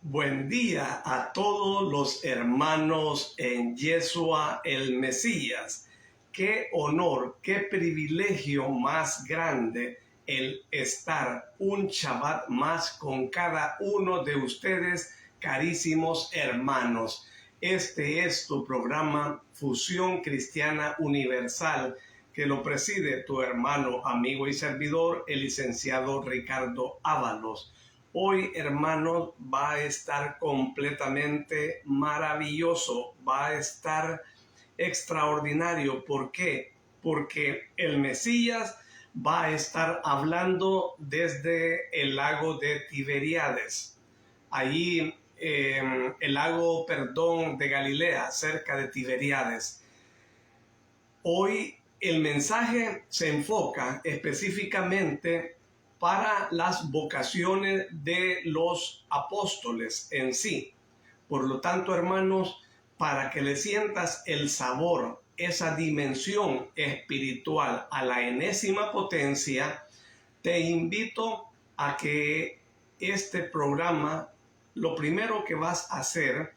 Buen día a todos los hermanos en Yeshua el Mesías. Qué honor, qué privilegio más grande el estar un Shabbat más con cada uno de ustedes, carísimos hermanos. Este es tu programa Fusión Cristiana Universal, que lo preside tu hermano, amigo y servidor, el licenciado Ricardo Ábalos. Hoy, hermanos, va a estar completamente maravilloso, va a estar extraordinario. ¿Por qué? Porque el Mesías va a estar hablando desde el lago de Tiberíades, allí el lago, de Galilea, cerca de Tiberíades. Hoy el mensaje se enfoca específicamente para las vocaciones de los apóstoles en sí. Por lo tanto, hermanos, para que le sientas el sabor, esa dimensión espiritual a la enésima potencia, te invito a que este programa, lo primero que vas a hacer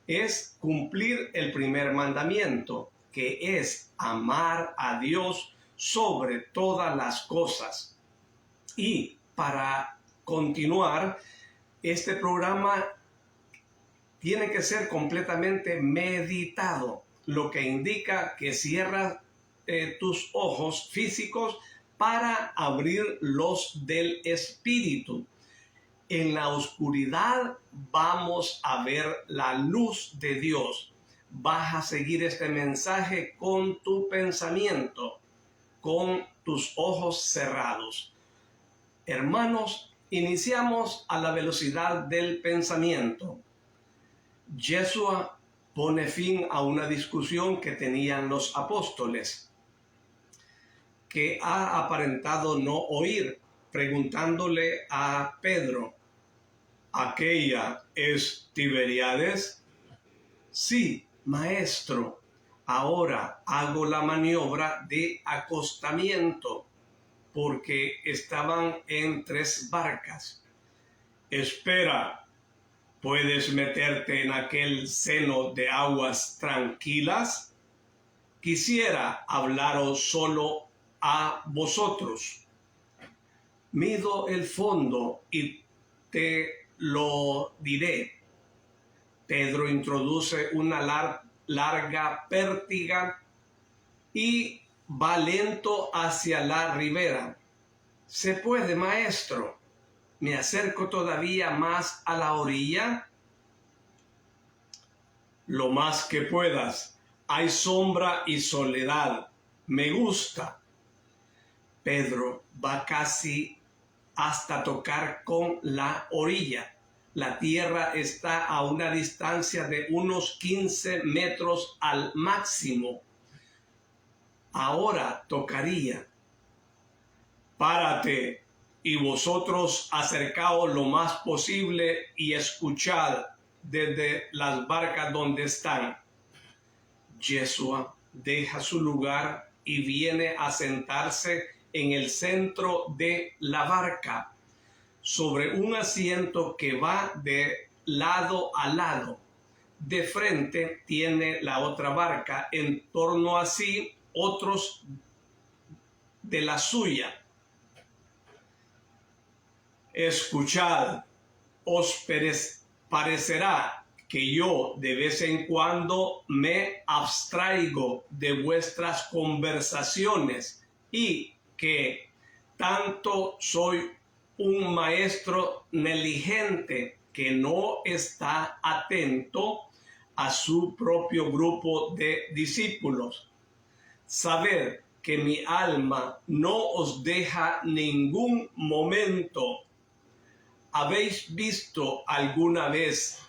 es cumplir el primer mandamiento, que es amar a Dios sobre todas las cosas. Y para continuar, este programa tiene que ser completamente meditado, lo que indica que cierras tus ojos físicos para abrir los del espíritu. En la oscuridad vamos a ver la luz de Dios. Vas a seguir este mensaje con tu pensamiento, con tus ojos cerrados. Hermanos, iniciamos a la velocidad del pensamiento. Yeshua pone fin a una discusión que tenían los apóstoles, que ha aparentado no oír, preguntándole a Pedro: ¿aquella es Tiberíades? Sí, maestro. Ahora hago la maniobra de acostamiento, porque estaban en 3 barcas. Espera, ¿puedes meterte en aquel seno de aguas tranquilas? Quisiera hablaros solo a vosotros. Mido el fondo y te lo diré. Pedro introduce una larga pértiga y va lento hacia la ribera. ¿Se puede, maestro? ¿Me acerco todavía más a la orilla? Lo más que puedas. Hay sombra y soledad. Me gusta. Pedro va casi hasta tocar con la orilla. La tierra está a una distancia de unos 15 metros al máximo. Ahora tocaría. Párate, y vosotros acercaos lo más posible y escuchad desde las barcas donde están. Yeshua deja su lugar y viene a sentarse en el centro de la barca, sobre un asiento que va de lado a lado. De frente tiene la otra barca, en torno a sí otros de la suya. Escuchad, os parecerá que yo de vez en cuando me abstraigo de vuestras conversaciones y que tanto soy un maestro negligente que no está atento a su propio grupo de discípulos. Sabed que mi alma no os deja ningún momento. ¿Habéis visto alguna vez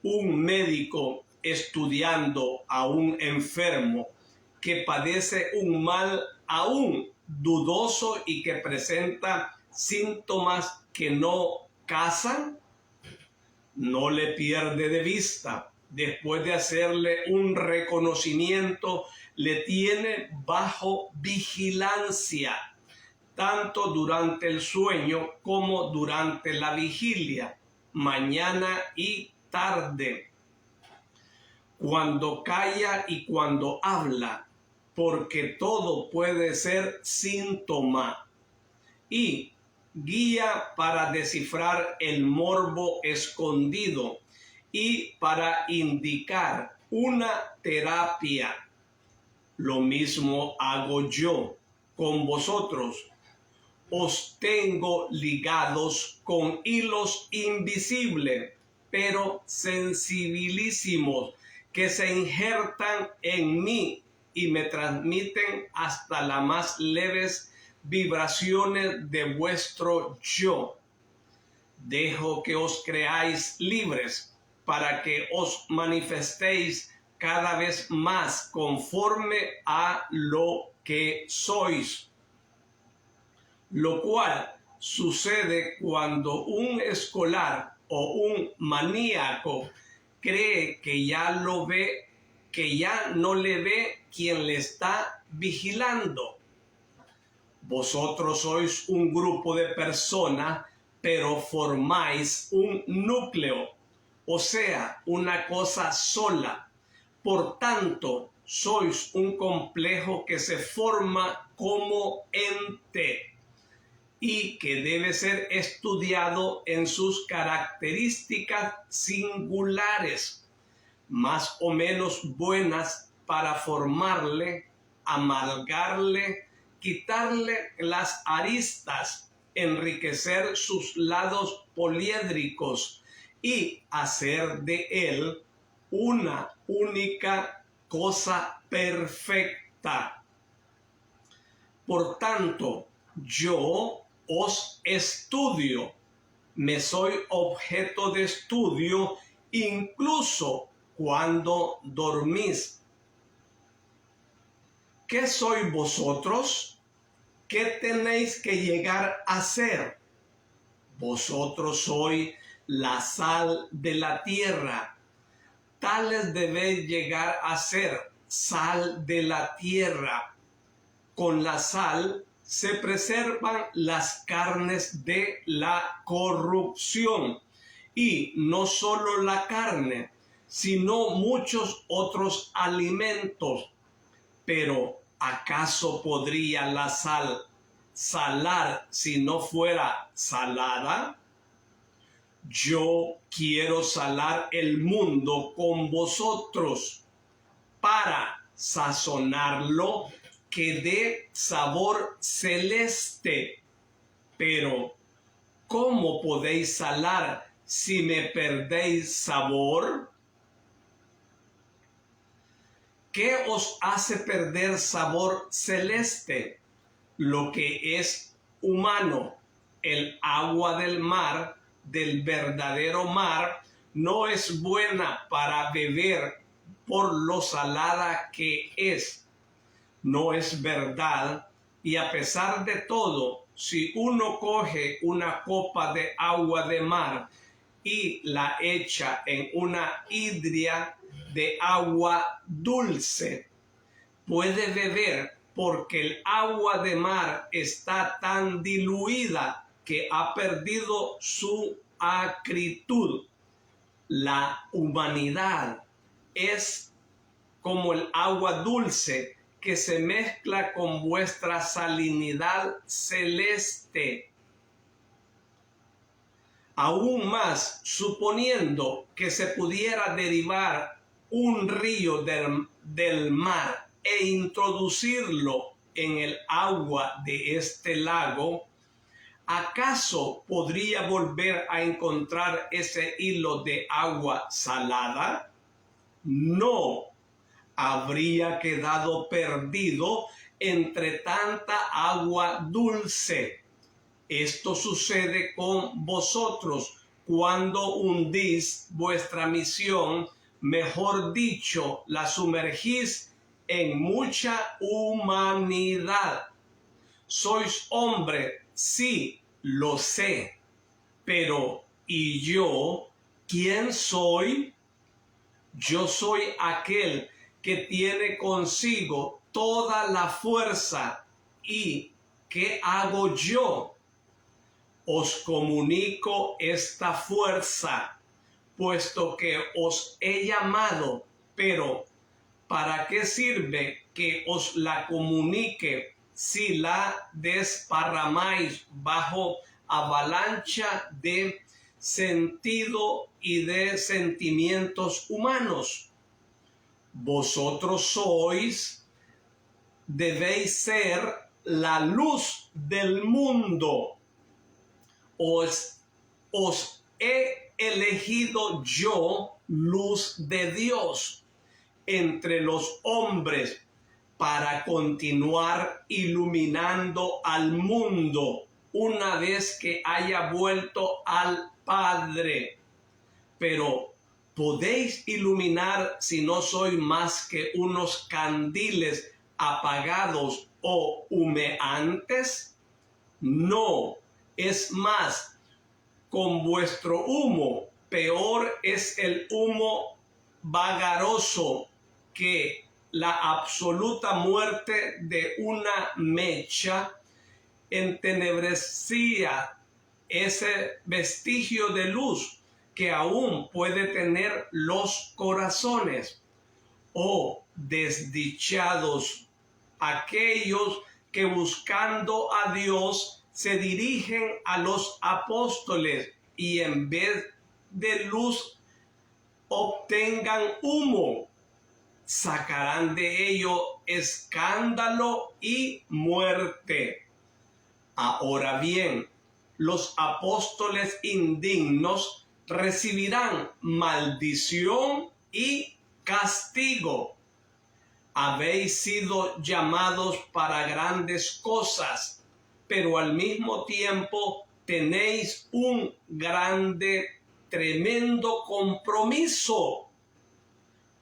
un médico estudiando a un enfermo que padece un mal aún dudoso y que presenta síntomas que no casan? No le pierde de vista. Después de hacerle un reconocimiento, le tiene bajo vigilancia, tanto durante el sueño como durante la vigilia. mañana y tarde, cuando calla y cuando habla, porque todo puede ser síntoma, y guía para descifrar el morbo escondido y para indicar una terapia. Lo mismo hago yo con vosotros. Os tengo ligados con hilos invisibles, pero sensibilísimos, que se injertan en mí y me transmiten hasta las más leves vibraciones de vuestro yo. Dejo que os creáis libres para que os manifestéis cada vez más conforme a lo que sois, lo cual sucede cuando un escolar o un maníaco cree que ya lo ve, que ya no le ve quien le está vigilando. Vosotros sois un grupo de personas, pero formáis un núcleo, o sea, una cosa sola. Por tanto, sois un complejo que se forma como ente y que debe ser estudiado en sus características singulares, más o menos buenas, para formarle, amalgarle, quitarle las aristas, enriquecer sus lados poliédricos y hacer de él una única cosa perfecta. Por tanto, yo os estudio, me soy objeto de estudio incluso cuando dormís. ¿Qué sois vosotros? ¿Qué tenéis que llegar a ser? Vosotros sois la sal de la tierra. Tales debéis llegar a ser, sal de la tierra. Con la sal se preservan las carnes de la corrupción, y no solo la carne, sino muchos otros alimentos. Pero ¿acaso podría la sal salar si no fuera salada? Yo quiero salar el mundo con vosotros para sazonarlo, que dé sabor celeste. Pero ¿cómo podéis salar si me perdéis sabor? ¿Qué os hace perder sabor celeste? Lo que es humano. El agua del mar, del verdadero mar, no es buena para beber por lo salada que es. No es verdad, y a pesar de todo, si uno coge una copa de agua de mar y la echa en una hidria de agua dulce, puede beber, porque el agua de mar está tan diluida que ha perdido su acritud. La humanidad es como el agua dulce que se mezcla con vuestra salinidad celeste. Aún más, suponiendo que se pudiera derivar un río del mar e introducirlo en el agua de este lago, ¿acaso podría volver a encontrar ese hilo de agua salada? No, habría quedado perdido entre tanta agua dulce. Esto sucede con vosotros cuando hundís vuestra misión, mejor dicho, la sumergís en mucha humanidad. Sois hombre, sí, lo sé, pero ¿y yo quién soy? Yo soy aquel que tiene consigo toda la fuerza. ¿Y qué hago yo? os comunico esta fuerza, puesto que os he llamado, pero ¿para qué sirve que os la comunique si la desparramáis bajo avalancha de sentido y de sentimientos humanos? Vosotros debéis ser la luz del mundo. Os he elegido yo, luz de Dios, entre los hombres, para continuar iluminando al mundo una vez que haya vuelto al Padre. Pero ¿podéis iluminar si no sois más que unos candiles apagados o humeantes? No, es más, con vuestro humo, peor es el humo vagaroso que la absoluta muerte de una mecha entenebrecía ese vestigio de luz que aún puede tener los corazones. Oh, desdichados aquellos que buscando a Dios se dirigen a los apóstoles y en vez de luz obtengan humo. Sacarán de ello escándalo y muerte. Ahora bien, los apóstoles indignos recibirán maldición y castigo. Habéis sido llamados para grandes cosas, pero al mismo tiempo tenéis un tremendo compromiso.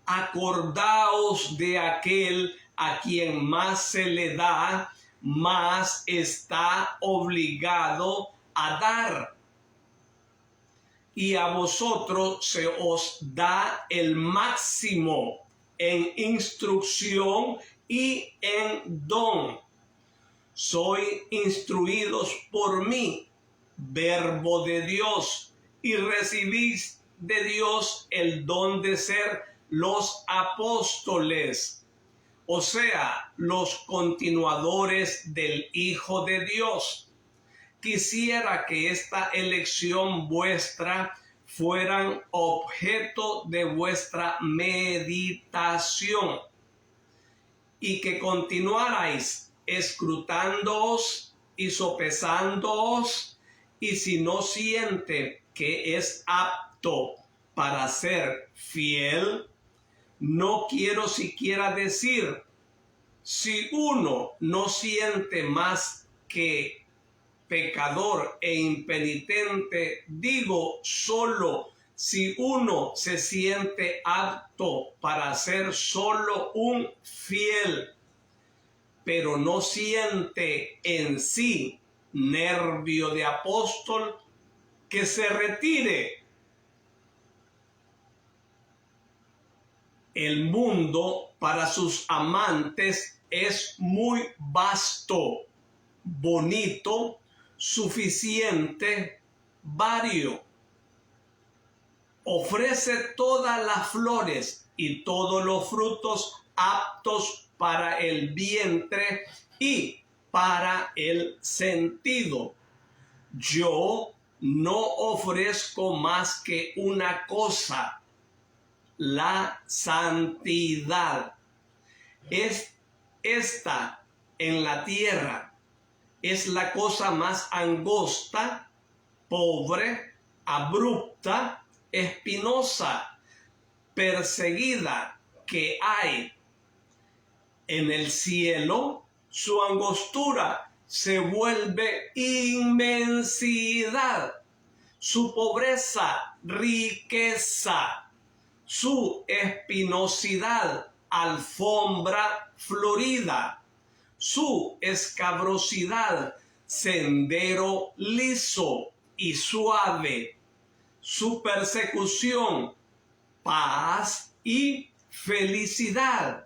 Acordaos de aquel a quien más se le da, más está obligado a dar. Y a vosotros se os da el máximo en instrucción y en don. Sois instruidos por mí, verbo de Dios, y recibís de Dios el don de ser los apóstoles, o sea, los continuadores del Hijo de Dios. Quisiera que esta elección vuestra fueran objeto de vuestra meditación y que continuarais escrutándoos y sopesándoos, y si no siente que es apto para ser fiel, no quiero siquiera decir, si uno no siente más que pecador e impenitente, digo solo si uno se siente apto para ser solo un fiel, pero no siente en sí nervio de apóstol, que se retire. El mundo para sus amantes es muy vasto, bonito, suficiente, vario. Ofrece todas las flores y todos los frutos aptos para el vientre y para el sentido. Yo no ofrezco más que una cosa: la santidad. Esta en la tierra es la cosa más angosta, pobre, abrupta, espinosa, perseguida que hay. En el cielo, su angostura se vuelve inmensidad, su pobreza riqueza, su espinosidad alfombra florida, su escabrosidad sendero liso y suave, su persecución paz y felicidad.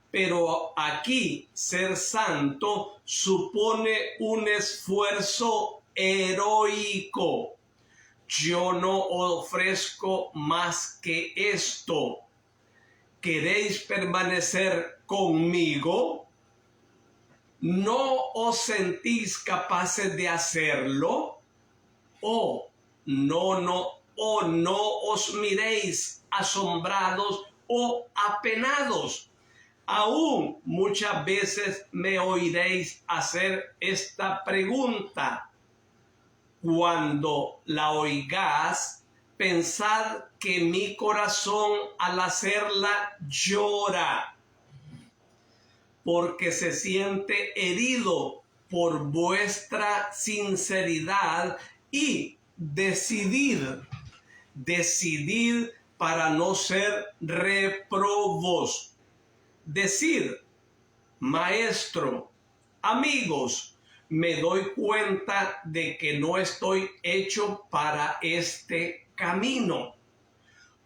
Pero aquí ser santo supone un esfuerzo heroico. Yo no ofrezco más que esto. ¿Queréis permanecer conmigo? ¿No os sentís capaces de hacerlo? O no os miréis asombrados o apenados. Aún muchas veces me oiréis hacer esta pregunta. Cuando la oigáis, pensad que mi corazón al hacerla llora, porque se siente herido por vuestra sinceridad y decidid para no ser reprobos. Decid, maestro, amigos, me doy cuenta de que no estoy hecho para este camino.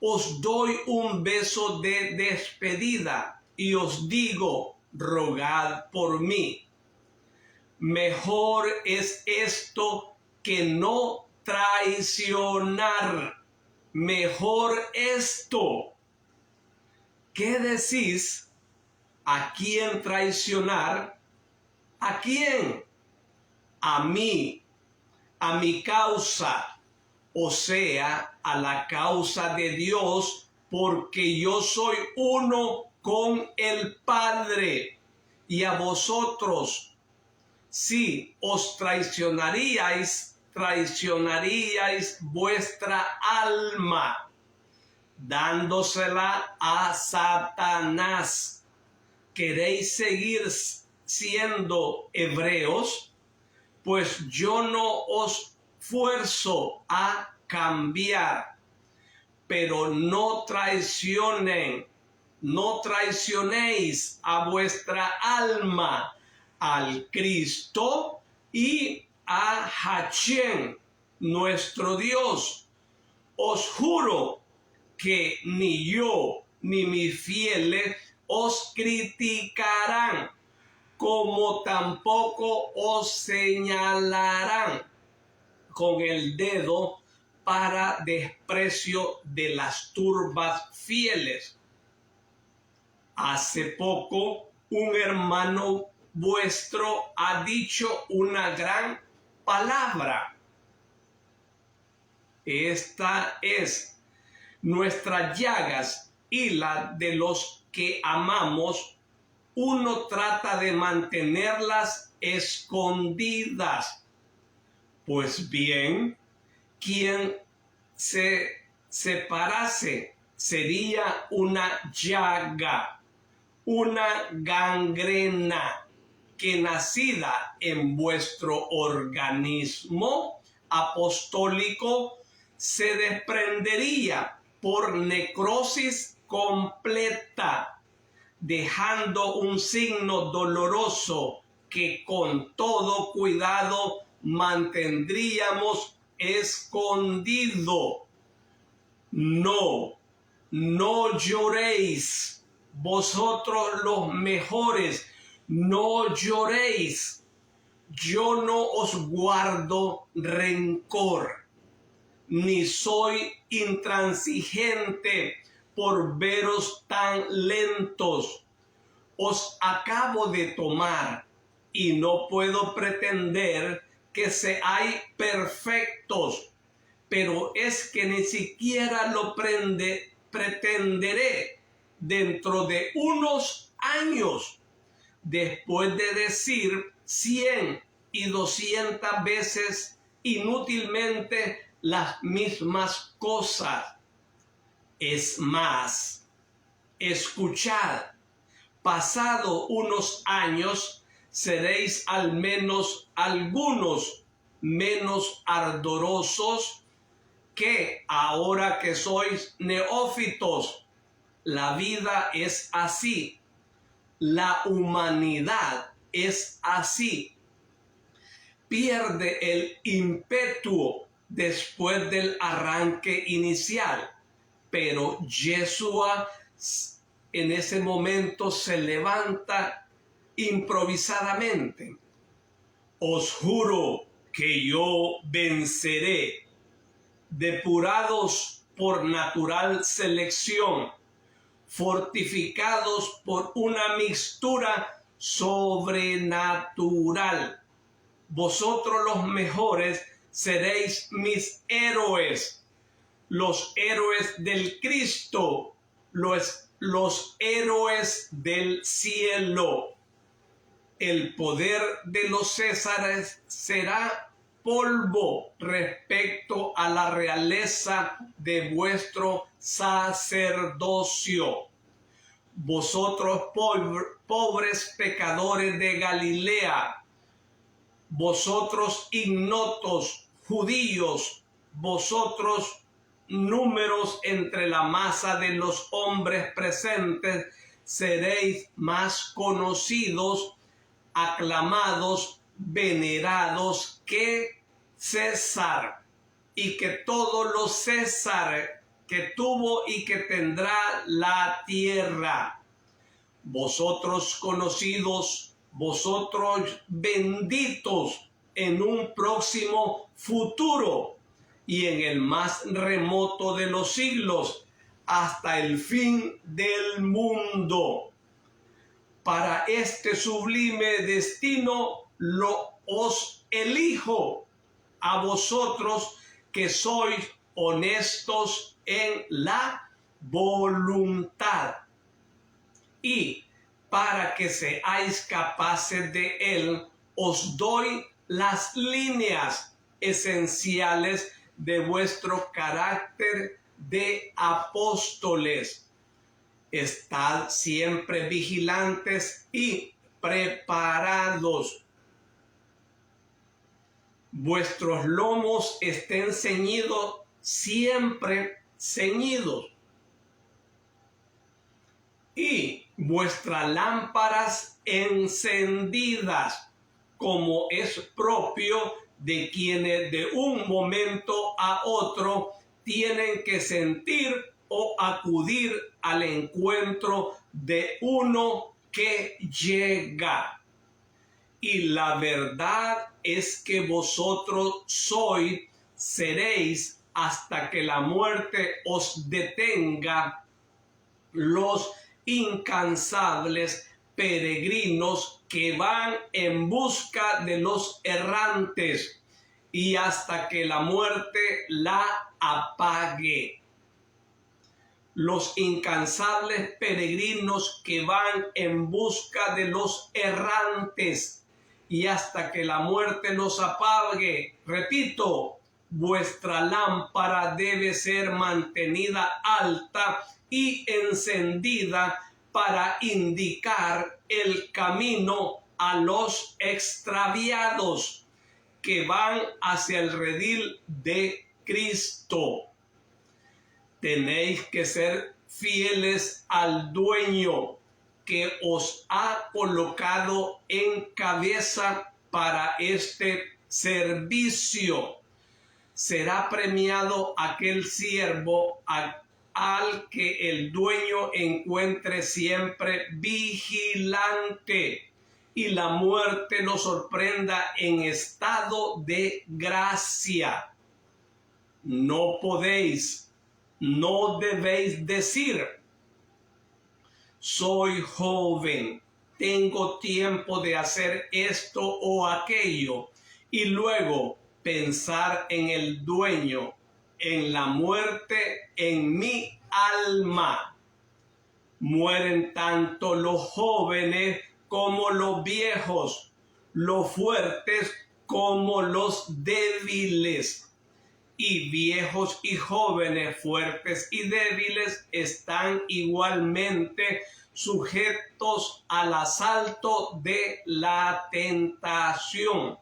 Os doy un beso de despedida y os digo, rogad por mí. Mejor es esto que no traicionar. Mejor esto. ¿Qué decís? ¿A quién traicionar? ¿A quién? A mí, a mi causa, o sea, a la causa de Dios, porque yo soy uno con el Padre. Y a vosotros, si os traicionaríais vuestra alma, dándosela a Satanás. ¿Queréis seguir siendo hebreos? Pues yo no os fuerzo a cambiar, pero no traicionéis a vuestra alma, al Cristo y a Hachem, nuestro Dios. Os juro que ni yo ni mis fieles os criticarán, como tampoco os señalarán con el dedo para desprecio de las turbas fieles. Hace poco un hermano vuestro ha dicho una gran palabra. Esta es nuestras llagas y la de los que amamos. Uno trata de mantenerlas escondidas. Pues bien, quien se separase sería una llaga, una gangrena que nacida en vuestro organismo apostólico se desprendería por necrosis completa, dejando un signo doloroso que con todo cuidado mantendríamos escondido. No lloréis, vosotros los mejores, no lloréis. Yo no os guardo rencor, ni soy intransigente por veros tan lentos. Os acabo de tomar y no puedo pretender que seáis perfectos, pero es que ni siquiera lo pretenderé dentro de unos años, después de decir 100 y 200 veces inútilmente las mismas cosas. Es más, escuchad, pasado unos años seréis al menos algunos menos ardorosos que ahora que sois neófitos. La vida es así, la humanidad es así. Pierde el ímpetu después del arranque inicial, pero Yeshua en ese momento se levanta improvisadamente. Os juro que yo venceré, depurados por natural selección, fortificados por una mixtura sobrenatural. Vosotros los mejores seréis mis héroes, los héroes del Cristo, los héroes del cielo. El poder de los Césares será polvo respecto a la realeza de vuestro sacerdocio. Vosotros pobres pecadores de Galilea, vosotros ignotos judíos, vosotros números entre la masa de los hombres presentes, seréis más conocidos, aclamados, venerados que César, y que todos los Césares que tuvo y que tendrá la tierra. Vosotros conocidos, vosotros benditos en un próximo futuro y en el más remoto de los siglos, hasta el fin del mundo. Para este sublime destino os elijo a vosotros que sois honestos en la voluntad, y para que seáis capaces de él, os doy las líneas esenciales de vuestro carácter de apóstoles. Estad siempre vigilantes y preparados. Vuestros lomos estén ceñidos, siempre ceñidos. Y vuestras lámparas encendidas, como es propio de quienes de un momento a otro tienen que sentir o acudir al encuentro de uno que llega. Y la verdad es que vosotros seréis hasta que la muerte os detenga, los incansables peregrinos que van en busca de los errantes, y hasta que la muerte la apague. Los incansables peregrinos que van en busca de los errantes, y hasta que la muerte los apague. Repito, vuestra lámpara debe ser mantenida alta y encendida para indicar el camino a los extraviados que van hacia el redil de Cristo. Tenéis que ser fieles al dueño que os ha colocado en cabeza para este servicio. Será premiado aquel siervo al que el dueño encuentre siempre vigilante y la muerte lo sorprenda en estado de gracia. No debéis decir: soy joven, tengo tiempo de hacer esto o aquello, y luego pensar en el dueño, en la muerte, en mi alma. Mueren tanto los jóvenes como los viejos, los fuertes como los débiles. Y viejos y jóvenes, fuertes y débiles, están igualmente sujetos al asalto de la tentación.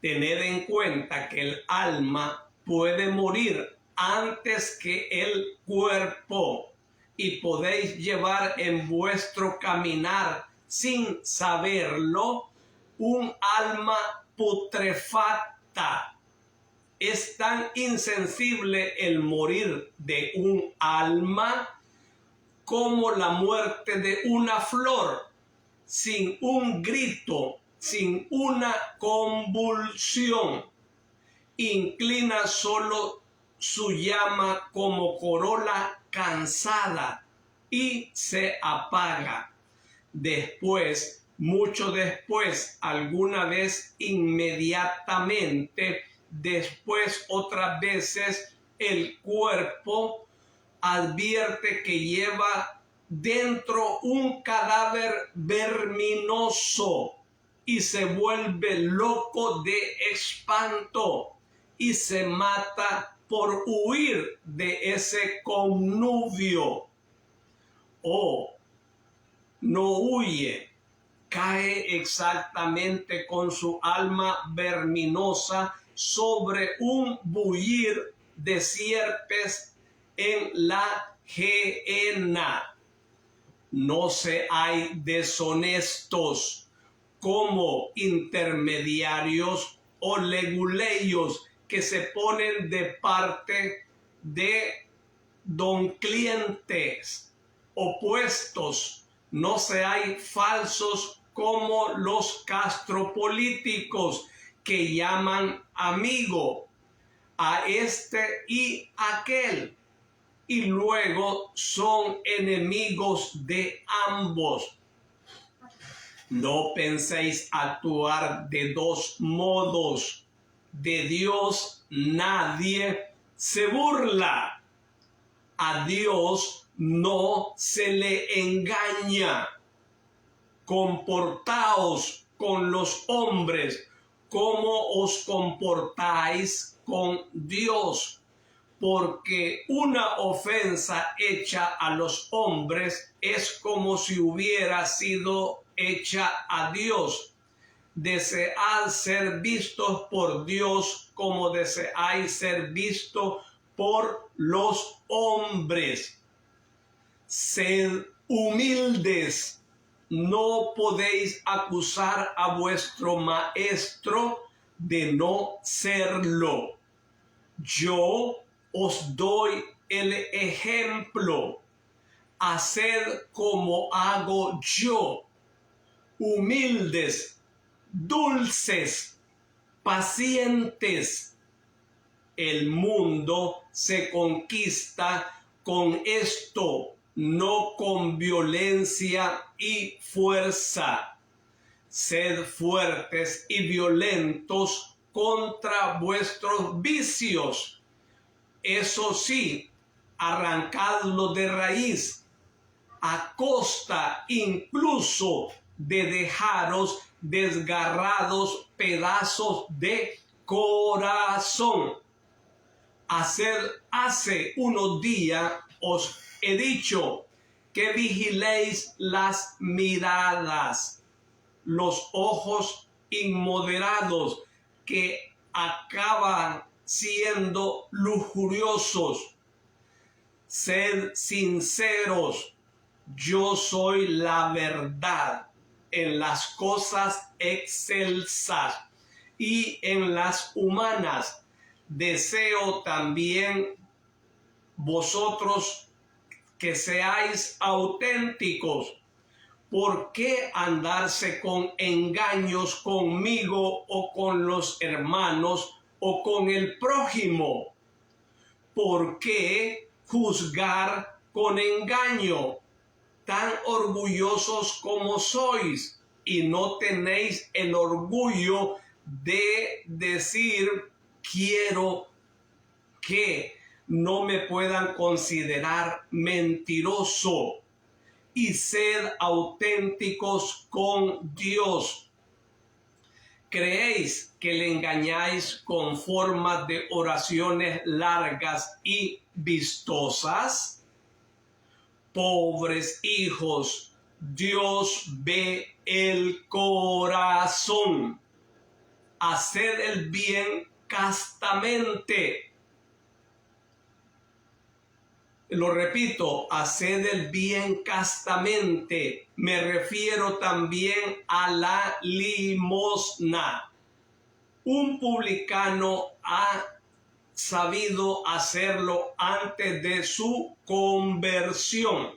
Tened en cuenta que el alma puede morir antes que el cuerpo, y podéis llevar en vuestro caminar, sin saberlo, un alma putrefacta. Es tan insensible el morir de un alma como la muerte de una flor. Sin un grito, sin una convulsión. Inclina solo su llama como corola cansada y se apaga. Después, mucho después, alguna vez inmediatamente, después otras veces, el cuerpo advierte que lleva dentro un cadáver verminoso y se vuelve loco de espanto y se mata por huir de ese connubio. O no huye, cae exactamente con su alma verminosa sobre un bullir de sierpes en la gehenna. No se hay deshonestos como intermediarios o leguleyos que se ponen de parte de don clientes opuestos. No se hay falsos como los castropolíticos que llaman amigo a este y aquel y luego son enemigos de ambos. No penséis actuar de dos modos. De Dios nadie se burla. A Dios no se le engaña. Comportaos con los hombres como os comportáis con Dios, porque una ofensa hecha a los hombres es como si hubiera sido hecha a Dios. Desead ser vistos por Dios como deseáis ser vistos por los hombres. Sed humildes. No podéis acusar a vuestro maestro de no serlo. Yo os doy el ejemplo. Haced como hago yo. Humildes, dulces, pacientes. El mundo se conquista con esto, no con violencia y fuerza. Sed fuertes y violentos contra vuestros vicios. Eso sí, arrancadlo de raíz, a costa incluso de dejaros desgarrados pedazos de corazón. Hace unos días os he dicho que vigiléis las miradas, los ojos inmoderados que acaban siendo lujuriosos. Sed sinceros, yo soy la verdad en las cosas excelsas y en las humanas. Deseo también vosotros que seáis auténticos. ¿Por qué andarse con engaños conmigo o con los hermanos o con el prójimo? ¿Por qué juzgar con engaño? Tan orgullosos como sois y no tenéis el orgullo de decir quiero que no me puedan considerar mentiroso. Y sed auténticos con Dios. ¿Creéis que le engañáis con formas de oraciones largas y vistosas? Pobres hijos, Dios ve el corazón. Haced el bien castamente. Lo repito, haced el bien castamente. Me refiero también a la limosna. Un publicano ha sabido hacerlo antes de su conversión.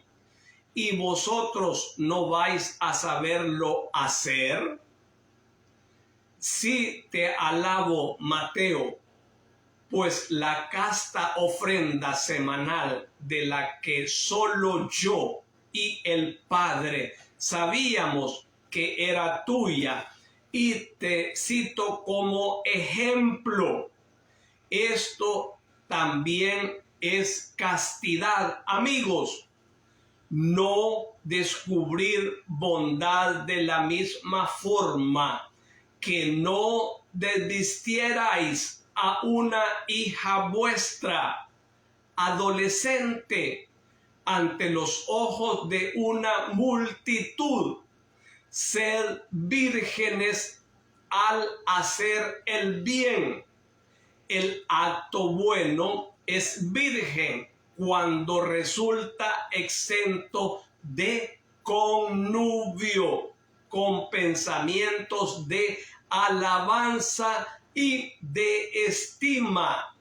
¿Y vosotros no vais a saberlo hacer? Sí te alabo, Mateo, pues la casta ofrenda semanal de la que solo yo y el Padre sabíamos que era tuya, y te cito como ejemplo. Esto también es castidad, amigos. No descubrir bondad de la misma forma que no desvistierais a una hija vuestra, adolescente, ante los ojos de una multitud. Sed vírgenes al hacer el bien. El acto bueno es virgen cuando resulta exento de connubio, con pensamientos de alabanza y de estima,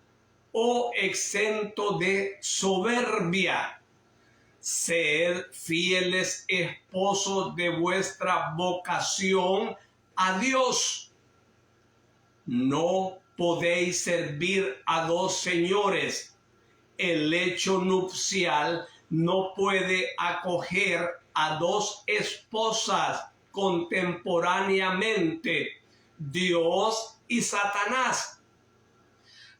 o exento de soberbia. Sed fieles esposos de vuestra vocación a Dios. No podéis servir a dos señores. El lecho nupcial no puede acoger a dos esposas contemporáneamente, Dios y Satanás.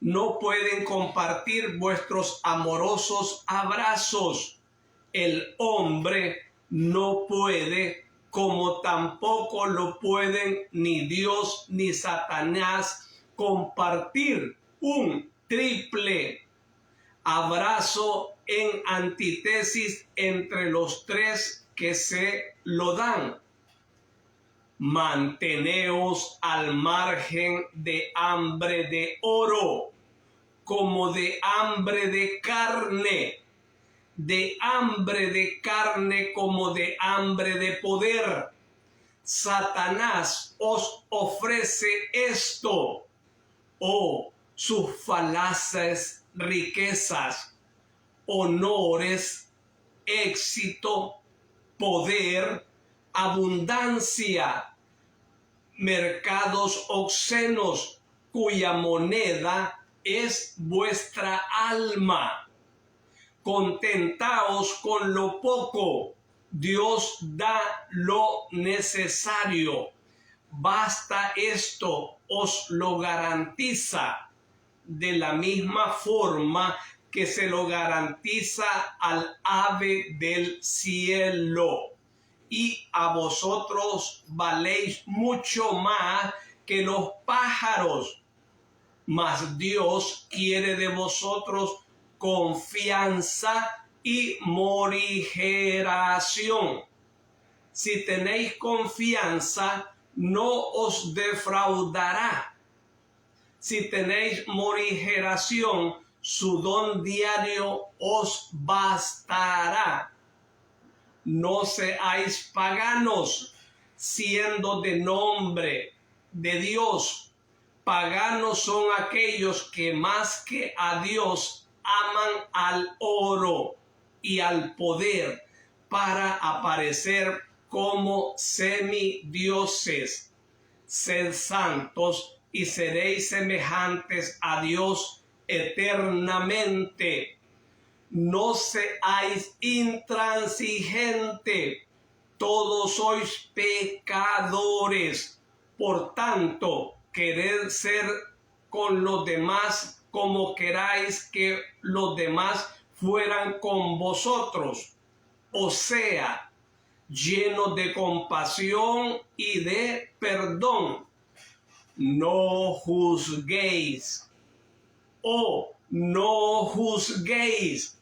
No pueden compartir vuestros amorosos abrazos. El hombre no puede, como tampoco lo pueden ni Dios ni Satanás, compartir un triple abrazo en antítesis entre los tres que se lo dan. Manteneos al margen de hambre de oro, como de hambre de carne como de hambre de poder. Satanás os ofrece esto, sus falaces riquezas, honores, éxito, poder, abundancia, mercados obscenos, cuya moneda es vuestra alma. Contentaos con lo poco, Dios da lo necesario. Basta esto, os lo garantiza, de la misma forma que se lo garantiza al ave del cielo. Y a vosotros valéis mucho más que los pájaros. Mas Dios quiere de vosotros confianza y morigeración. Si tenéis confianza, no os defraudará. Si tenéis morigeración, su don diario os bastará. No seáis paganos, siendo de nombre de Dios. Paganos son aquellos que más que a Dios aman al oro y al poder para aparecer como semidioses. Sed santos y seréis semejantes a Dios eternamente. No seáis intransigente, todos sois pecadores. Por tanto, quered ser con los demás como queráis que los demás fueran con vosotros. O sea, llenos de compasión y de perdón. No juzguéis. No juzguéis.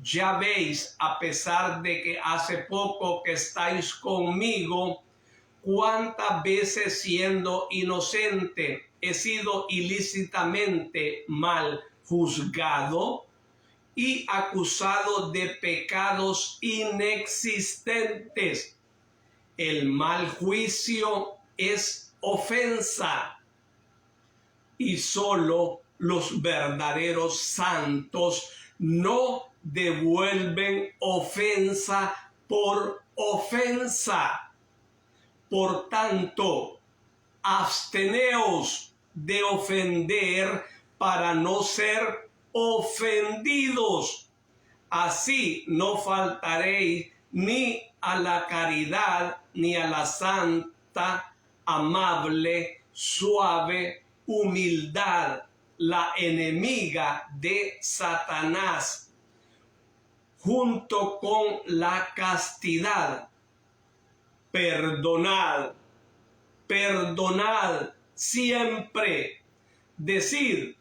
Ya veis, a pesar de que hace poco que estáis conmigo, cuántas veces siendo inocente he sido ilícitamente mal juzgado y acusado de pecados inexistentes. El mal juicio es ofensa y solo los verdaderos santos no devuelven ofensa por ofensa. Por tanto, absteneos de ofender para no ser ofendidos. Así no faltaréis ni a la caridad, ni a la santa, amable, suave humildad, la enemiga de Satanás, junto con la castidad. Perdonad, perdonad siempre. Decid,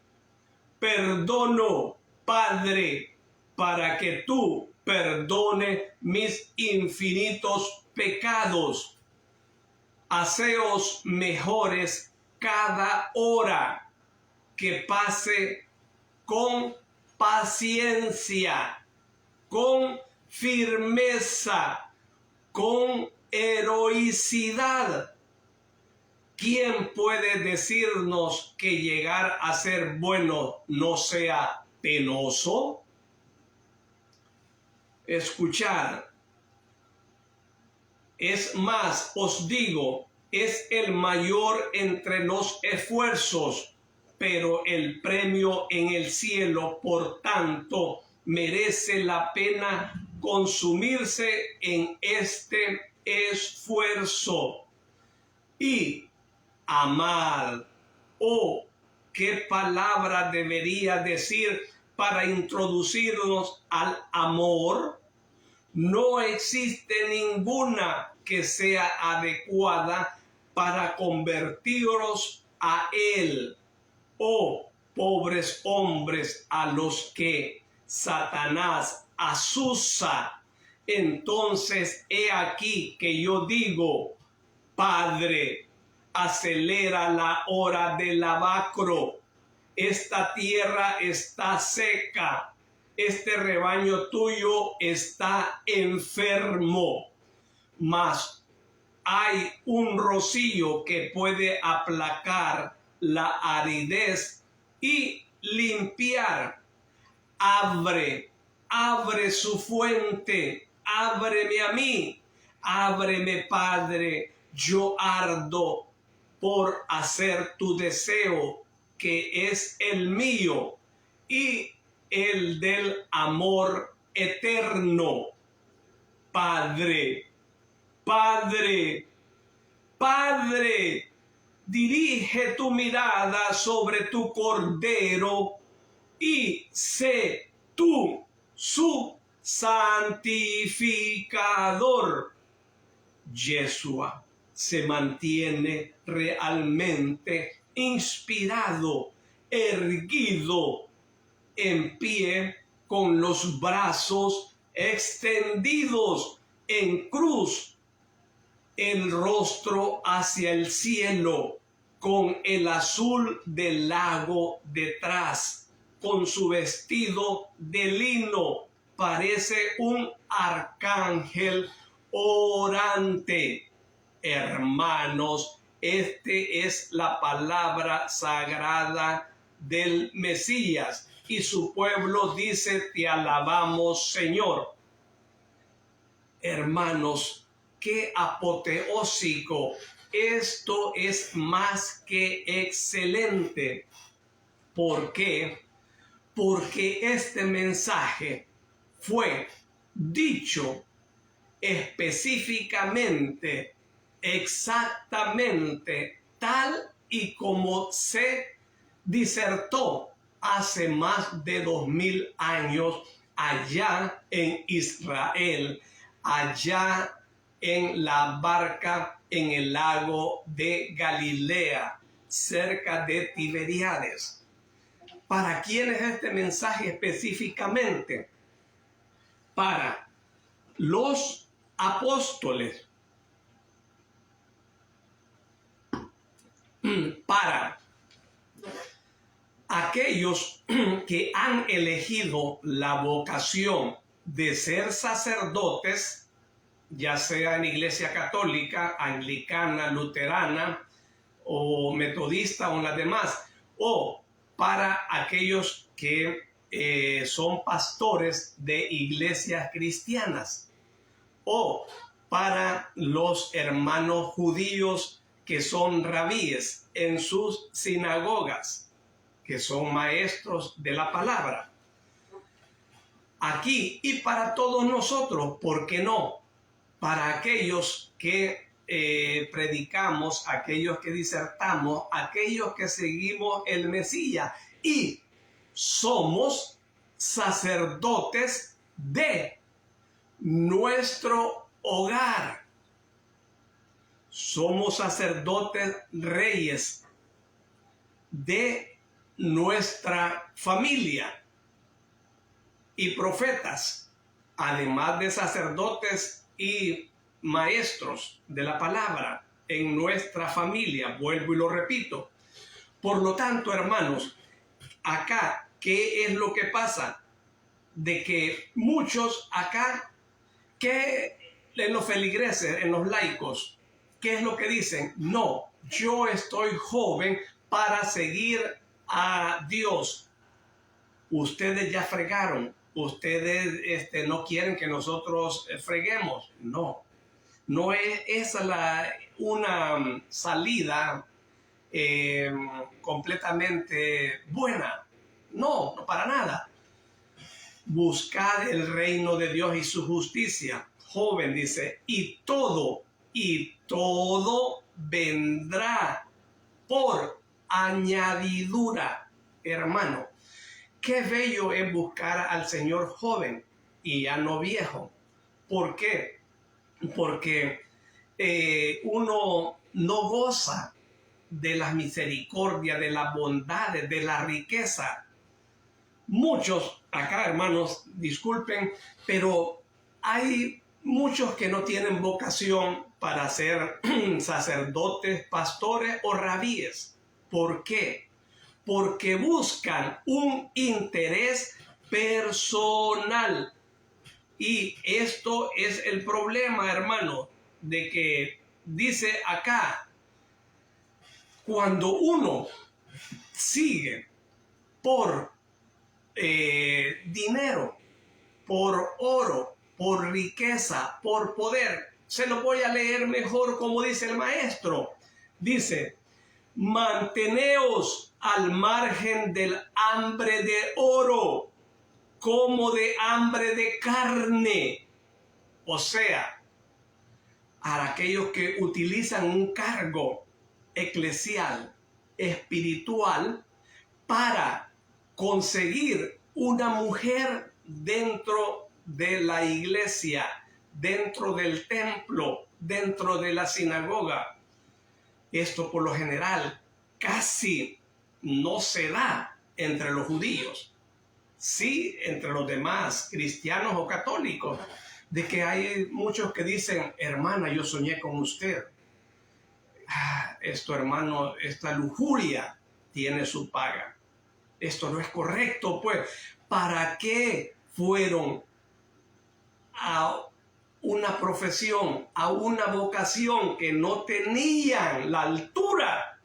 perdono, Padre, para que tú perdone mis infinitos pecados. Haceos mejores cada hora que pase con paciencia, con firmeza, con heroicidad. ¿Quién puede decirnos que llegar a ser bueno no sea penoso? Escuchad. Es más, os digo, es el mayor entre los esfuerzos, pero el premio en el cielo, por tanto, merece la pena consumirse en este esfuerzo. Y amad, ¿qué palabra debería decir para introducirnos al amor? No existe ninguna que sea adecuada para convertiros a él. Oh, pobres hombres a los que Satanás asusa. Entonces he aquí que yo digo, Padre, acelera la hora del lavacro. Esta tierra está seca. Este rebaño tuyo está enfermo, mas hay un rocío que puede aplacar la aridez y limpiar. Abre su fuente, ábreme a mí, ábreme, Padre, yo ardo por hacer tu deseo, que es el mío, y el del amor eterno. Padre, Padre, Padre, dirige tu mirada sobre tu Cordero y sé tú su santificador. Yeshua se mantiene realmente inspirado, erguido, en pie, con los brazos extendidos en cruz, el rostro hacia el cielo, con el azul del lago detrás, con su vestido de lino, parece un arcángel orante. Hermanos, este es la palabra sagrada del Mesías, y su pueblo dice, te alabamos, Señor. Hermanos, qué apoteósico. Esto es más que excelente. ¿Por qué? Porque este mensaje fue dicho específicamente, exactamente, tal y como se disertó hace más de 2000 años allá en Israel, allá en la barca en el lago de Galilea, cerca de Tiberíades. ¿Para quién es este mensaje específicamente? Para los apóstoles, para aquellos que han elegido la vocación de ser sacerdotes, ya sea en iglesia católica, anglicana, luterana o metodista o en las demás, o para aquellos que son pastores de iglesias cristianas, o para los hermanos judíos que son rabíes en sus sinagogas, que son maestros de la palabra. Aquí y para todos nosotros, ¿por qué no? Para aquellos que predicamos, aquellos que disertamos, aquellos que seguimos el Mesías y somos sacerdotes de nuestro hogar. Somos sacerdotes reyes de nuestra familia y profetas, además de sacerdotes y maestros de la palabra en nuestra familia. Vuelvo y lo repito. Por lo tanto, hermanos, acá, ¿qué es lo que pasa? De que muchos acá, que en los feligreses, en los laicos, ¿qué es lo que dicen? No, yo estoy joven para seguir a Dios. Ustedes ya fregaron. Ustedes no quieren que nosotros freguemos. No, no es esa una salida completamente buena. No, no para nada. Buscad el reino de Dios y su justicia. Joven dice, y todo vendrá por añadidura, hermano. Qué bello es buscar al Señor joven y ya no viejo. ¿Por qué? Porque uno no goza de las misericordias, de las bondades, de la riqueza. Muchos acá, hermanos, disculpen, pero hay muchos que no tienen vocación para ser sacerdotes, pastores o rabíes. ¿Por qué? Porque buscan un interés personal. Y esto es el problema, hermano, de que dice acá, cuando uno sigue por dinero, por oro, por riqueza, por poder, se lo voy a leer mejor como dice el maestro. Dice, manteneos al margen del hambre de oro, como de hambre de carne. O sea, a aquellos que utilizan un cargo eclesial, espiritual, para conseguir una mujer dentro de la iglesia, dentro del templo, dentro de la sinagoga. Esto por lo general casi no se da entre los judíos. Sí, entre los demás cristianos o católicos, de que hay muchos que dicen, hermana, yo soñé con usted. Esto, hermano, esta lujuria tiene su paga. Esto no es correcto, pues. ¿Para qué fueron a una profesión, a una vocación que no tenían la altura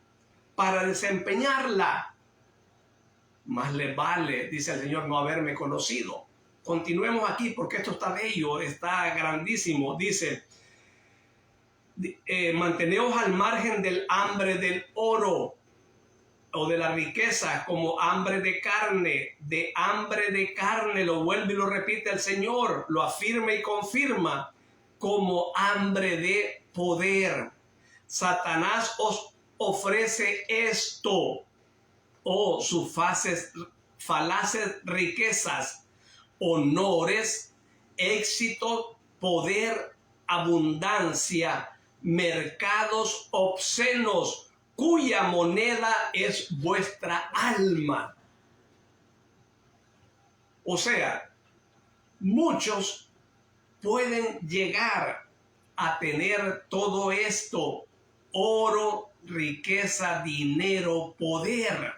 para desempeñarla? Más les vale, dice el Señor, no haberme conocido. Continuemos aquí porque esto está bello, está grandísimo. Dice, manteneos al margen del hambre del oro o de la riqueza, como hambre de carne, lo vuelve y lo repite el Señor, lo afirma y confirma, como hambre de poder. Satanás os ofrece esto, o sus falaces riquezas, honores, éxito, poder, abundancia, mercados obscenos, cuya moneda es vuestra alma. O sea, muchos pueden llegar a tener todo esto: oro, riqueza, dinero, poder.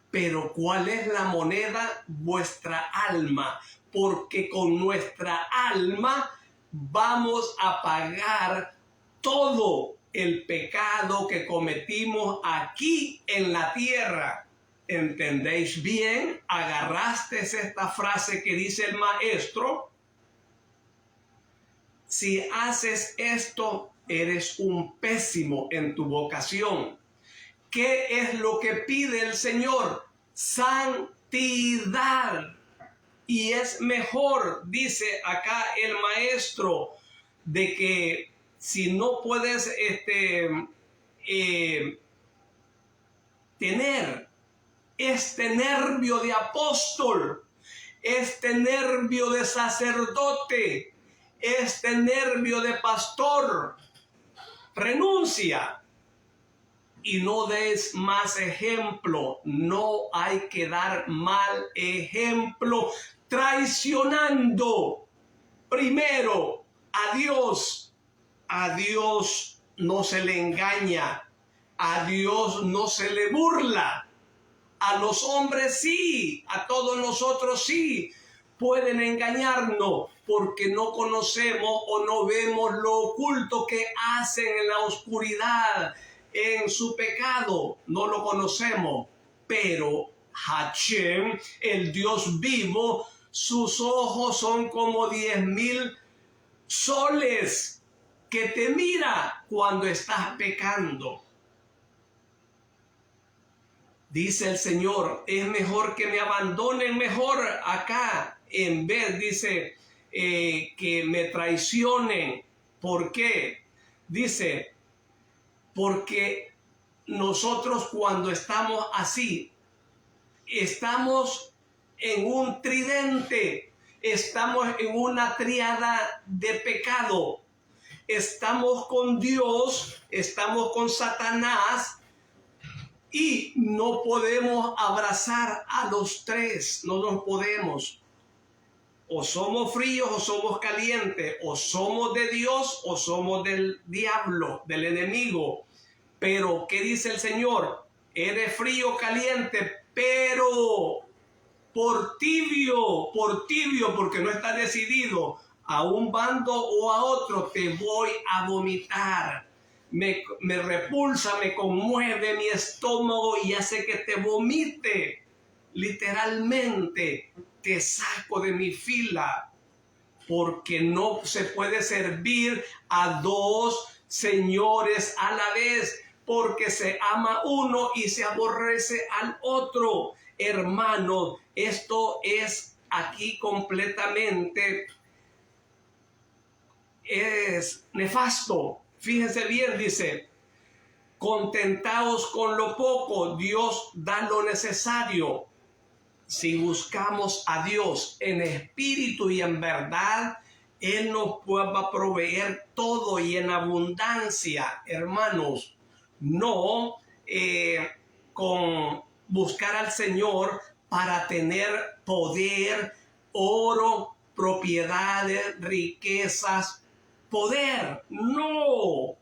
Pero ¿cuál es la moneda? Vuestra alma. Porque con nuestra alma vamos a pagar todo el pecado que cometimos aquí en la tierra. ¿Entendéis bien? ¿Agarraste esta frase que dice el maestro? Si haces esto, eres un pésimo en tu vocación. ¿Qué es lo que pide el Señor? Santidad. Y es mejor, dice acá el maestro, de que si no puedes tener este nervio de apóstol, este nervio de sacerdote, este nervio de pastor, renuncia y no des más ejemplo. No hay que dar mal ejemplo, traicionando primero a Dios. A Dios no se le engaña, a Dios no se le burla. A los hombres sí, a todos nosotros sí, pueden engañarnos porque no conocemos o no vemos lo oculto que hacen en la oscuridad, en su pecado. No lo conocemos, pero Hashem, el Dios vivo, sus ojos son como 10,000 soles que te mira cuando estás pecando. Dice el Señor, es mejor que me abandonen mejor acá, en vez, dice, que me traicionen. ¿Por qué? Dice, porque nosotros cuando estamos así, estamos en un tridente, estamos en una tríada de pecado. Estamos con Dios, estamos con Satanás, y no podemos abrazar a los tres, no nos podemos. O somos fríos o somos calientes, o somos de Dios o somos del diablo, del enemigo. Pero, ¿qué dice el Señor? Eres frío, caliente, pero por tibio, porque no estás decidido a un bando o a otro, te voy a vomitar. Me repulsa, me conmueve mi estómago y hace que te vomite. Literalmente te saco de mi fila, porque no se puede servir a dos señores a la vez, porque se ama uno y se aborrece al otro. Hermanos, esto es aquí completamente es nefasto. Fíjense bien, dice, contentaos con lo poco, Dios da lo necesario. Si buscamos a Dios en espíritu y en verdad, Él nos va a proveer todo y en abundancia, hermanos. No con buscar al Señor para tener poder, oro, propiedades, riquezas, poder. No,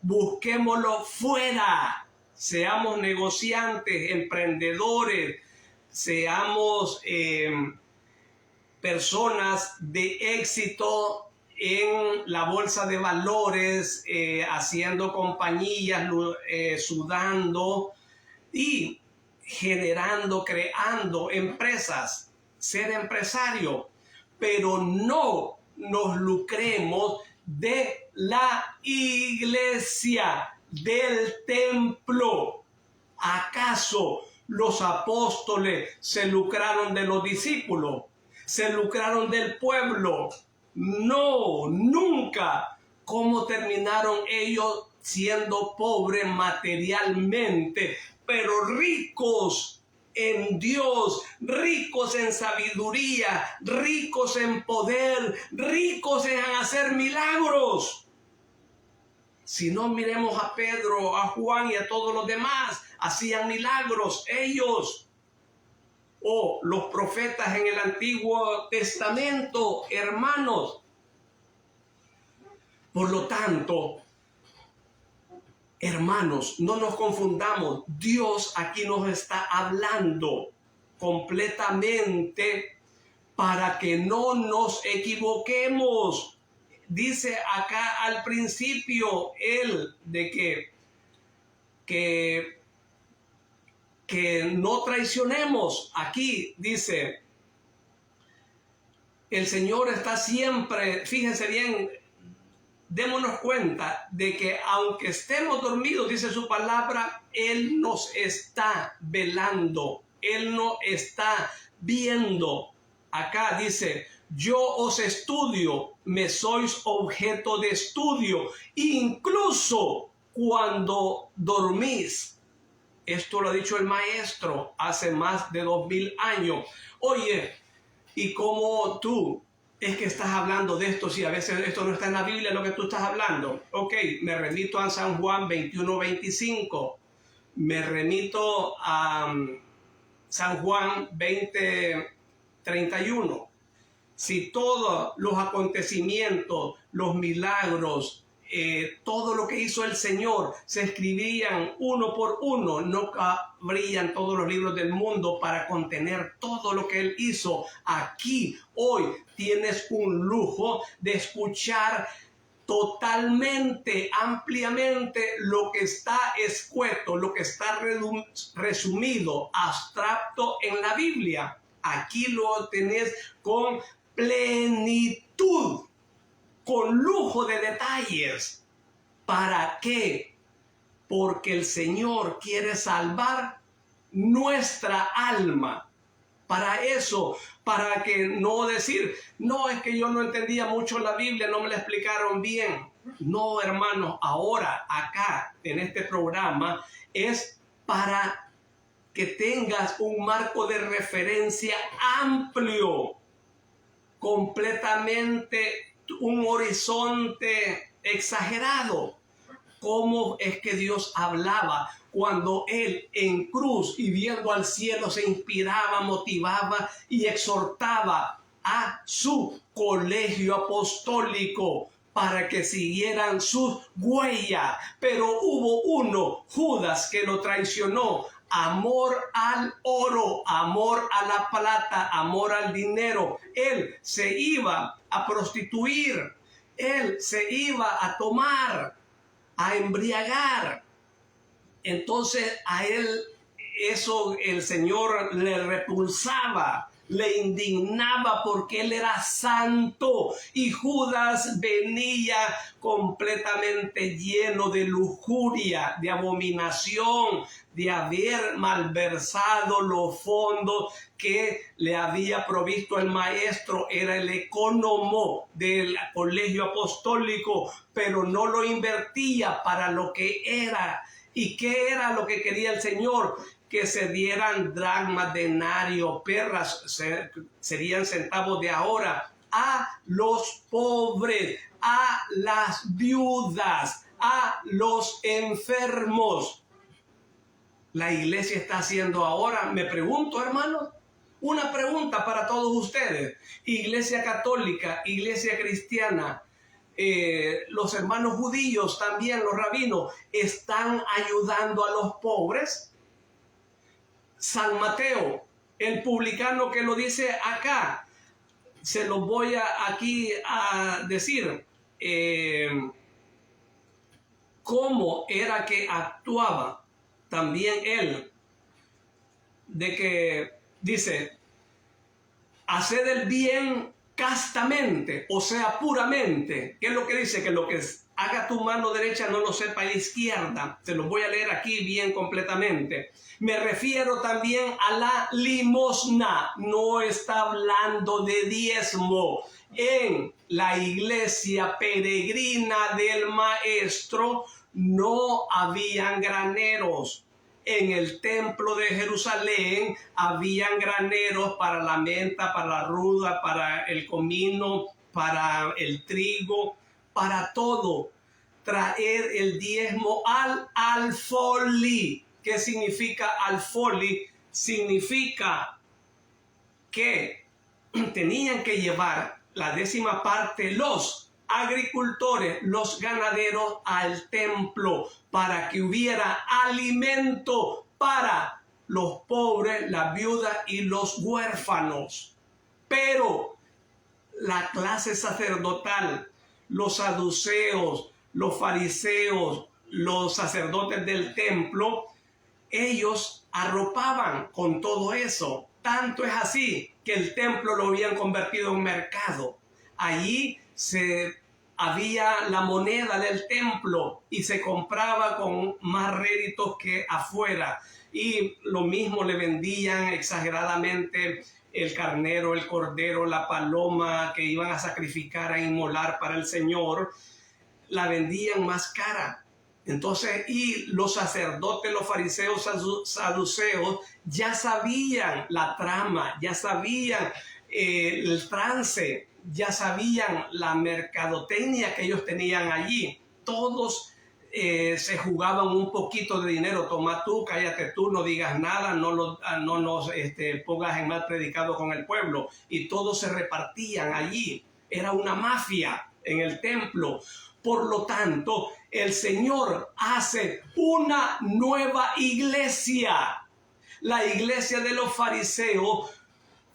busquémoslo fuera. Seamos negociantes, emprendedores, seamos personas de éxito en la bolsa de valores, haciendo compañías, sudando y generando, creando empresas, ser empresario, pero no nos lucremos de la iglesia, del templo. ¿Acaso los apóstoles se lucraron de los discípulos? ¿Se lucraron del pueblo? No, nunca. ¿Cómo terminaron ellos siendo pobres materialmente, pero ricos en Dios, ricos en sabiduría, ricos en poder, ricos en hacer milagros? Si no, miremos a Pedro, a Juan y a todos los demás. Hacían milagros ellos. O los profetas en el Antiguo Testamento, hermanos. Por lo tanto, hermanos, no nos confundamos. Dios aquí nos está hablando completamente para que no nos equivoquemos. Dice acá al principio él de que no traicionemos. Aquí dice, el Señor está siempre, fíjense bien, démonos cuenta de que aunque estemos dormidos, dice su palabra, Él nos está velando, Él nos está viendo. Acá dice, yo os estudio, me sois objeto de estudio, incluso cuando dormís. Esto lo ha dicho el maestro hace más de 2000 años. Oye, ¿y cómo tú es que estás hablando de esto si a veces esto no está en la Biblia lo que tú estás hablando? Ok, me remito a San Juan 21:25. Me remito a San Juan 20:31. Si todos los acontecimientos, los milagros, todo lo que hizo el Señor se escribían uno por uno, no cabrían todos los libros del mundo para contener todo lo que Él hizo. Aquí, hoy, tienes un lujo de escuchar totalmente, ampliamente lo que está escueto, lo que está resumido, abstracto en la Biblia. Aquí lo tenés con plenitud, con lujo de detalles. ¿Para qué? Porque el Señor quiere salvar nuestra alma. Para eso, para que no decir, no, es que yo no entendía mucho la Biblia, no me la explicaron bien. No, hermanos, ahora acá en este programa es para que tengas un marco de referencia amplio, completamente un horizonte exagerado. ¿Cómo es que Dios hablaba cuando Él en cruz y viendo al cielo se inspiraba, motivaba y exhortaba a su colegio apostólico para que siguieran sus huellas? Pero hubo uno, Judas, que lo traicionó. Amor al oro, amor a la plata, amor al dinero. Él se iba a prostituir, él se iba a tomar, a embriagar. Entonces a él eso el Señor le repulsaba, le indignaba porque él era santo y Judas venía completamente lleno de lujuria, de abominación, de haber malversado los fondos que le había provisto el maestro. Era el ecónomo del colegio apostólico, pero no lo invertía para lo que era. ¿Y qué era lo que quería el Señor? Que se dieran dracmas, denarios, perras, serían centavos de ahora, a los pobres, a las viudas, a los enfermos. La iglesia está haciendo ahora, me pregunto, hermanos, una pregunta para todos ustedes. Iglesia católica, iglesia cristiana, los hermanos judíos también, los rabinos, ¿están ayudando a los pobres? San Mateo, el publicano que lo dice acá, se lo voy aquí a decir, cómo era que actuaba también él, de que dice, haced el bien castamente, o sea, puramente. ¿Qué es lo que dice? Que lo que haga tu mano derecha no lo sepa la izquierda. Se lo voy a leer aquí bien completamente. Me refiero también a la limosna. No está hablando de diezmo. En la iglesia peregrina del maestro no habían graneros. En el templo de Jerusalén habían graneros para la menta, para la ruda, para el comino, para el trigo, para todo. Traer el diezmo al alfolí. ¿Qué significa alfolí? Significa que tenían que llevar la 10ª parte los agricultores, los ganaderos al templo para que hubiera alimento para los pobres, las viudas y los huérfanos. Pero la clase sacerdotal, los saduceos, los fariseos, los sacerdotes del templo, ellos arropaban con todo eso. Tanto es así que el templo lo habían convertido en mercado. Allí se había la moneda del templo y se compraba con más réditos que afuera. Y lo mismo le vendían exageradamente el carnero, el cordero, la paloma que iban a sacrificar, a inmolar para el Señor. La vendían más cara. Entonces, y los sacerdotes, los fariseos, saduceos, ya sabían la trama, ya sabían el trance, ya sabían la mercadotecnia que ellos tenían allí. Todos se jugaban un poquito de dinero. Toma tú, cállate tú, no digas nada, no nos pongas en mal predicado con el pueblo. Y todos se repartían allí. Era una mafia en el templo. Por lo tanto, el Señor hace una nueva iglesia. La iglesia de los fariseos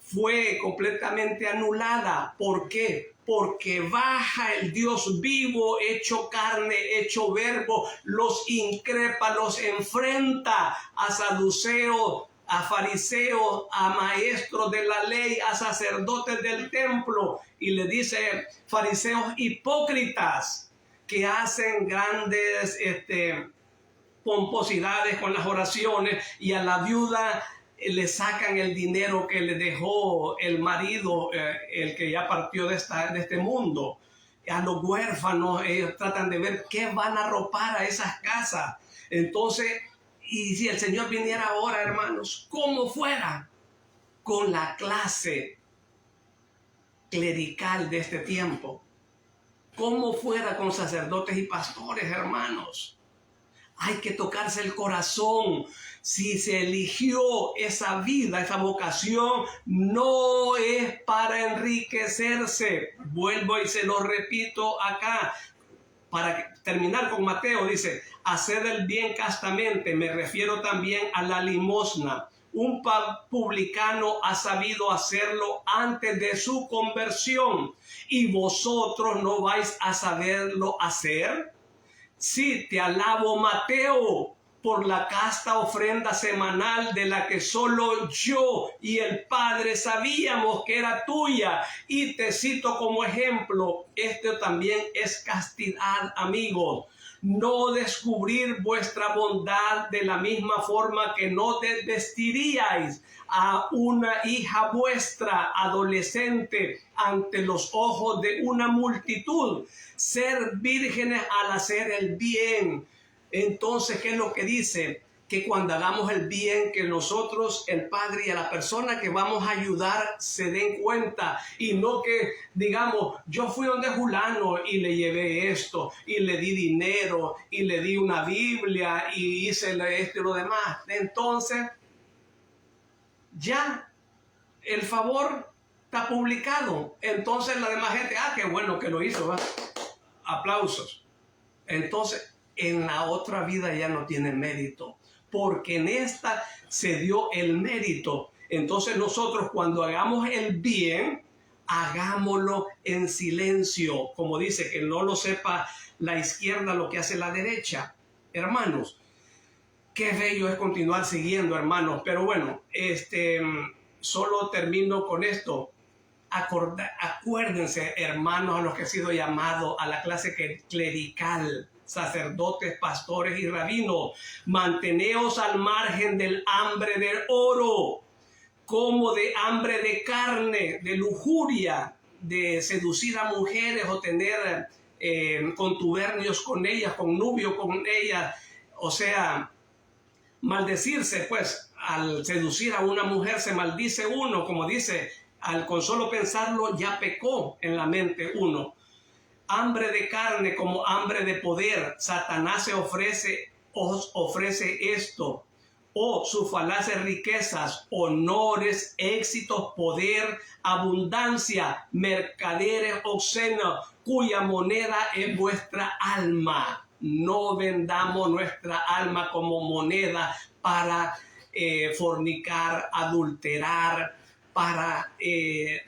fue completamente anulada. ¿Por qué? Porque baja el Dios vivo, hecho carne, hecho verbo, los increpa, los enfrenta a saduceos, a fariseos, a maestros de la ley, a sacerdotes del templo, y le dice: fariseos hipócritas, que hacen grandes pomposidades con las oraciones, y a la viuda le sacan el dinero que le dejó el marido, el que ya partió de este mundo. A los huérfanos, ellos tratan de ver qué van a arropar a esas casas. Entonces, y si el Señor viniera ahora, hermanos, ¿cómo fuera con la clase clerical de este tiempo? ¿Cómo fuera con sacerdotes y pastores, hermanos? Hay que tocarse el corazón. Si se eligió esa vida, esa vocación, no es para enriquecerse. Vuelvo y se lo repito acá. Para terminar con Mateo, dice: haced el bien castamente. Me refiero también a la limosna. Un publicano ha sabido hacerlo antes de su conversión, y vosotros no vais a saberlo hacer. Sí, te alabo, Mateo, por la casta ofrenda semanal de la que solo yo y el Padre sabíamos que era tuya. Y te cito como ejemplo: esto también es castidad, amigos. No descubrir vuestra bondad de la misma forma que no desvestiríais a una hija vuestra adolescente ante los ojos de una multitud. Ser vírgenes al hacer el bien. Entonces, ¿qué es lo que dice? Que cuando hagamos el bien, que nosotros, el Padre y a la persona que vamos a ayudar se den cuenta, y no que digamos: yo fui donde fulano y le llevé esto, y le di dinero, y le di una Biblia, y hice esto y lo demás. Entonces, ya el favor está publicado. Entonces la demás gente: qué bueno que lo hizo, ¿va? Aplausos. Entonces, en la otra vida ya no tiene mérito, porque en esta se dio el mérito. Entonces nosotros, cuando hagamos el bien, hagámoslo en silencio. Como dice, que no lo sepa la izquierda lo que hace la derecha. Hermanos, qué bello es continuar siguiendo, hermanos. Pero bueno, solo termino con esto. Acuérdense, hermanos, a los que han sido llamados a la clase clerical, sacerdotes, pastores y rabinos: manteneos al margen del hambre del oro, como de hambre de carne, de lujuria, de seducir a mujeres o tener contubernios con ellas, connubio con ellas. O sea, maldecirse, pues, al seducir a una mujer se maldice uno, como dice: con solo pensarlo ya pecó en la mente uno. Hambre de carne como hambre de poder. Satanás os ofrece esto: o sus falaces riquezas, honores, éxitos, poder, abundancia, mercaderes obscenos, cuya moneda es vuestra alma. No vendamos nuestra alma como moneda para fornicar, adulterar, para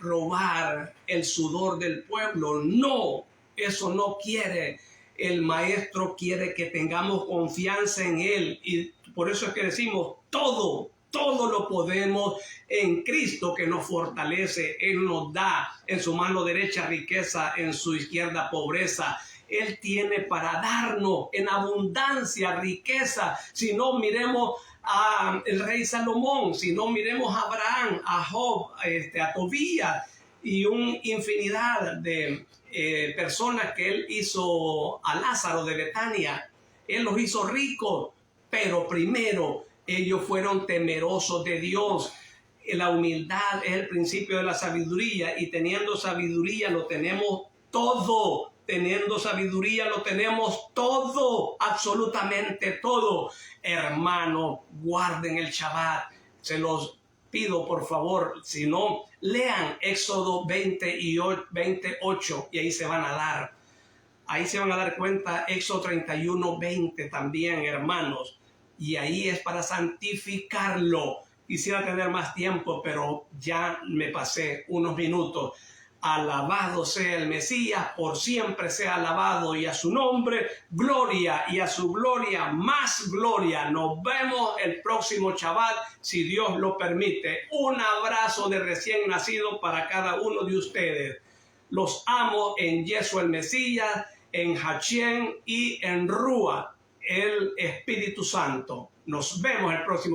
robar el sudor del pueblo. No, eso no quiere. El Maestro quiere que tengamos confianza en Él, y por eso es que decimos: todo todo lo podemos en Cristo que nos fortalece. Él nos da en su mano derecha riqueza, en su izquierda pobreza. Él tiene para darnos en abundancia riqueza. Si no, miremos a el rey Salomón, si no, miremos a Abraham, a Job, a Tobías y una infinidad de personas que él hizo, a Lázaro de Betania. Él los hizo ricos, pero primero ellos fueron temerosos de Dios. La humildad es el principio de la sabiduría, y teniendo sabiduría lo tenemos todo. Teniendo sabiduría lo tenemos todo, absolutamente todo. Hermanos, guarden el Shabbat. Se los pido, por favor. Si no, lean Éxodo 28 y ahí se van a dar. Ahí se van a dar cuenta. Éxodo 31, 20 también, hermanos. Y ahí es para santificarlo. Quisiera tener más tiempo, pero ya me pasé unos minutos. Alabado sea el Mesías, por siempre sea alabado, y a su nombre gloria, y a su gloria más gloria. Nos vemos el próximo Shabbat, si Dios lo permite. Un abrazo de recién nacido para cada uno de ustedes. Los amo en Yeshua el Mesías, en Hachén y en Rúa, el Espíritu Santo. Nos vemos el próximo